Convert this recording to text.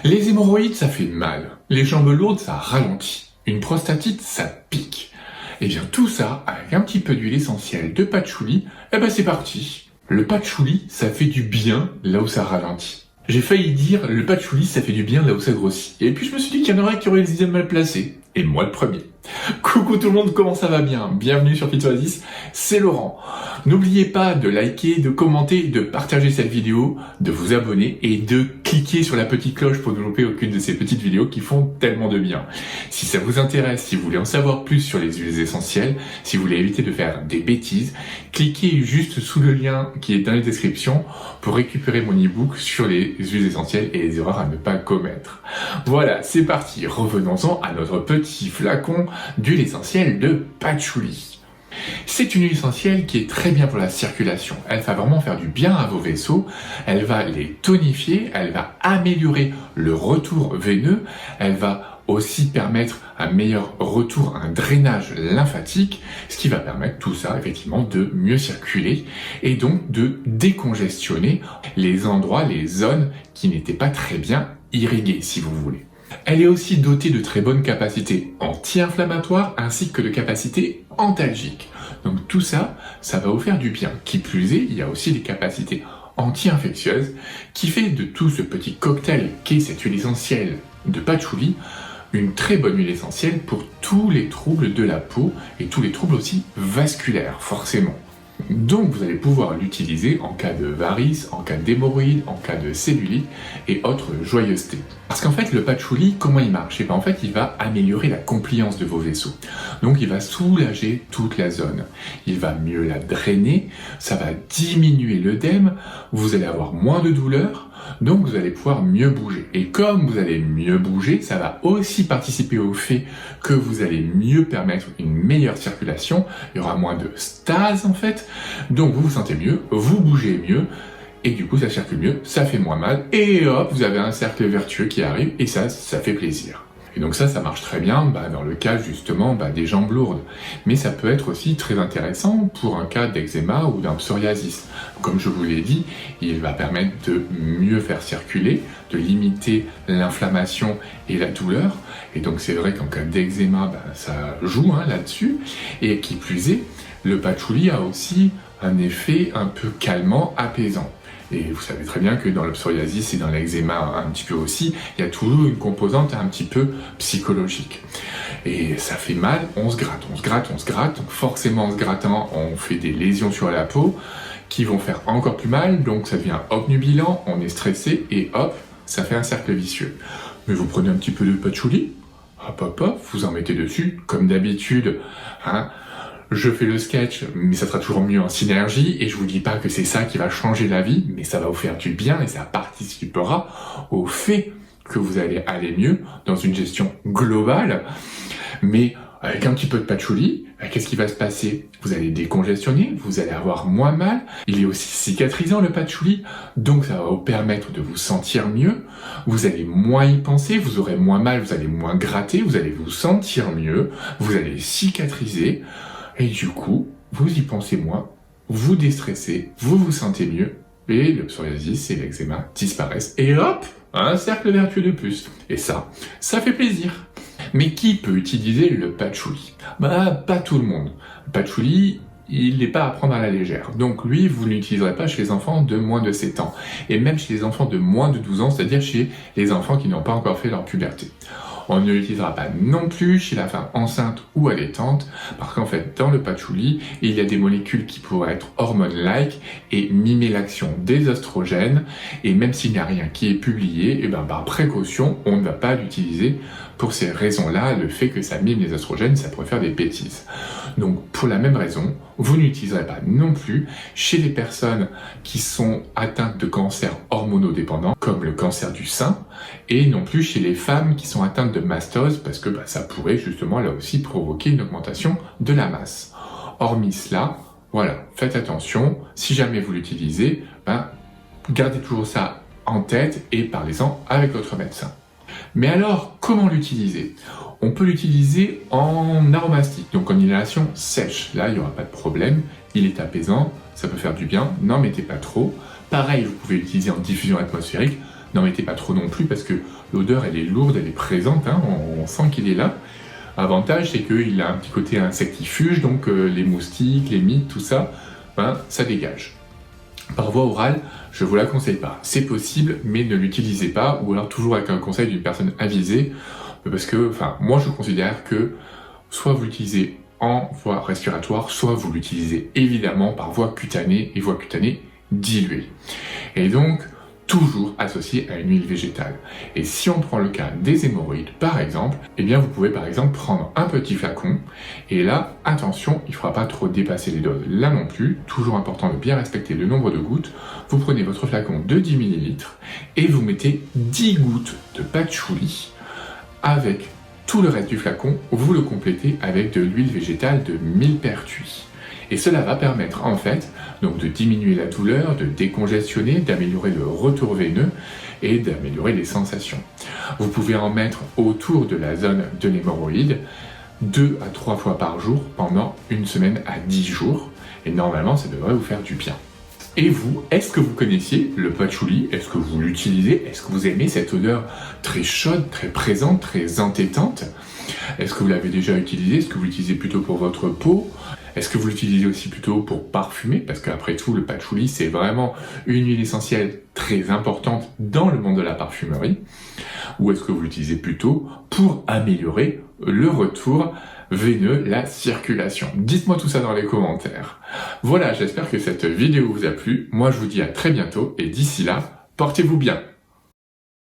Les hémorroïdes, ça fait mal. Les jambes lourdes, ça ralentit. Une prostatite, ça pique. Et bien tout ça, avec un petit peu d'huile essentielle de patchouli, c'est parti. Le patchouli, ça fait du bien là où ça ralentit. J'ai failli dire, le patchouli, ça fait du bien là où ça grossit. Et puis je me suis dit qu'il y en aurait qui auraient les idées mal placées. Et moi le premier. Coucou tout le monde, comment ça va bien? Bienvenue sur Fit Oasis, c'est Laurent. N'oubliez pas de liker, de commenter, de partager cette vidéo, de vous abonner et de cliquer sur la petite cloche pour ne louper aucune de ces petites vidéos qui font tellement de bien. Si ça vous intéresse, si vous voulez en savoir plus sur les huiles essentielles, si vous voulez éviter de faire des bêtises, cliquez juste sous le lien qui est dans les descriptions pour récupérer mon e-book sur les huiles essentielles et les erreurs à ne pas commettre. Voilà, c'est parti, revenons-en à notre petit flacon d'huile essentielle de patchouli. C'est une huile essentielle qui est très bien pour la circulation. Elle va vraiment faire du bien à vos vaisseaux, elle va les tonifier, elle va améliorer le retour veineux, elle va aussi permettre un meilleur retour, un drainage lymphatique, ce qui va permettre tout ça effectivement de mieux circuler et donc de décongestionner les endroits, les zones qui n'étaient pas très bien irriguées si vous voulez. Elle est aussi dotée de très bonnes capacités anti-inflammatoires ainsi que de capacités antalgiques. Donc tout ça, ça va vous faire du bien. Qui plus est, il y a aussi des capacités anti-infectieuses qui fait de tout ce petit cocktail qu'est cette huile essentielle de patchouli une très bonne huile essentielle pour tous les troubles de la peau et tous les troubles aussi vasculaires, forcément. Donc vous allez pouvoir l'utiliser en cas de varices, en cas d'hémorroïdes, en cas de cellulite et autres joyeusetés. Parce qu'en fait le patchouli, comment il marche? En fait il va améliorer la compliance de vos vaisseaux. Donc il va soulager toute la zone. Il va mieux la drainer, ça va diminuer l'œdème, vous allez avoir moins de douleur, donc vous allez pouvoir mieux bouger. Et comme vous allez mieux bouger, ça va aussi participer au fait que vous allez mieux permettre une meilleure circulation, il y aura moins de stase en fait, donc vous vous sentez mieux, vous bougez mieux, et du coup ça circule mieux, ça fait moins mal, et hop, vous avez un cercle vertueux qui arrive, et ça fait plaisir. Et donc ça marche très bien dans le cas justement des jambes lourdes. Mais ça peut être aussi très intéressant pour un cas d'eczéma ou d'un psoriasis. Comme je vous l'ai dit, il va permettre de mieux faire circuler, de limiter l'inflammation et la douleur. Et donc c'est vrai qu'en cas d'eczéma, ça joue là-dessus. Et qui plus est, le patchouli a aussi un effet un peu calmant, apaisant. Et vous savez très bien que dans le psoriasis et dans l'eczéma un petit peu aussi, il y a toujours une composante un petit peu psychologique. Et ça fait mal, on se gratte, donc forcément en se grattant, on fait des lésions sur la peau qui vont faire encore plus mal, donc ça devient obnubilant, on est stressé et hop, ça fait un cercle vicieux. Mais vous prenez un petit peu de patchouli, hop, vous en mettez dessus, comme d'habitude, je fais le sketch, mais ça sera toujours mieux en synergie, et je vous dis pas que c'est ça qui va changer la vie, mais ça va vous faire du bien, et ça participera au fait que vous allez aller mieux dans une gestion globale, mais avec un petit peu de patchouli, qu'est-ce qui va se passer? Vous allez décongestionner, vous allez avoir moins mal, il est aussi cicatrisant le patchouli, donc ça va vous permettre de vous sentir mieux, vous allez moins y penser, vous aurez moins mal, vous allez moins gratter, vous allez vous sentir mieux, vous allez cicatriser, et du coup, vous y pensez moins, vous déstressez, vous vous sentez mieux, et le psoriasis et l'eczéma disparaissent, et hop, un cercle vertueux de plus. Et ça fait plaisir. Mais qui peut utiliser le patchouli? Pas tout le monde. Le patchouli, il n'est pas à prendre à la légère. Donc lui, vous ne l'utiliserez pas chez les enfants de moins de 7 ans. Et même chez les enfants de moins de 12 ans, c'est-à-dire chez les enfants qui n'ont pas encore fait leur puberté. On ne l'utilisera pas non plus chez la femme enceinte ou allaitante, parce qu'en fait, dans le patchouli, il y a des molécules qui pourraient être hormones-like et mimer l'action des oestrogènes, et même s'il n'y a rien qui est publié, par précaution, on ne va pas l'utiliser pour ces raisons-là, le fait que ça mime les oestrogènes, ça pourrait faire des bêtises. Donc, pour la même raison, vous n'utiliserez pas non plus chez les personnes qui sont atteintes de cancers hormonodépendants, comme le cancer du sein, et non plus chez les femmes qui sont atteintes de mastose, parce que ça pourrait justement là aussi provoquer une augmentation de la masse. Hormis cela, voilà, faites attention, si jamais vous l'utilisez, gardez toujours ça en tête et parlez-en avec votre médecin. Mais alors, comment l'utiliser? On peut l'utiliser en aromatique, donc en inhalation sèche. Là, il n'y aura pas de problème, il est apaisant, ça peut faire du bien, n'en mettez pas trop. Pareil, vous pouvez l'utiliser en diffusion atmosphérique, N'en mettez pas trop non plus parce que l'odeur elle est lourde, elle est présente, hein, on sent qu'il est là. Avantage, c'est qu'il a un petit côté insectifuge, donc les moustiques, les mites, tout ça, ben, ça dégage. Par voie orale, je vous la conseille pas. C'est possible, mais ne l'utilisez pas, ou alors toujours avec un conseil d'une personne avisée, parce que, enfin, moi je considère que soit vous l'utilisez en voie respiratoire, soit vous l'utilisez évidemment par voie cutanée, et voie cutanée diluée. Et donc, toujours associé à une huile végétale. Et si on prend le cas des hémorroïdes par exemple, eh bien vous pouvez par exemple prendre un petit flacon, et là, attention, il ne faudra pas trop dépasser les doses là non plus, toujours important de bien respecter le nombre de gouttes. Vous prenez votre flacon de 10 ml et vous mettez 10 gouttes de patchouli avec tout le reste du flacon, vous le complétez avec de l'huile végétale de millepertuis. Et cela va permettre en fait donc de diminuer la douleur, de décongestionner, d'améliorer le retour veineux et d'améliorer les sensations. Vous pouvez en mettre autour de la zone de l'hémorroïde 2 à 3 fois par jour pendant une semaine à 10 jours. Et normalement, ça devrait vous faire du bien. Et vous, est-ce que vous connaissiez le patchouli? Est-ce que vous l'utilisez? Est-ce que vous aimez cette odeur très chaude, très présente, très entêtante? Est-ce que vous l'avez déjà utilisé? Est-ce que vous l'utilisez plutôt pour votre peau? Est-ce que vous l'utilisez aussi plutôt pour parfumer? Parce qu'après tout, le patchouli, c'est vraiment une huile essentielle très importante dans le monde de la parfumerie. Ou est-ce que vous l'utilisez plutôt pour améliorer le retour veineux, la circulation? Dites-moi tout ça dans les commentaires. Voilà, j'espère que cette vidéo vous a plu. Moi, je vous dis à très bientôt et d'ici là, portez-vous bien.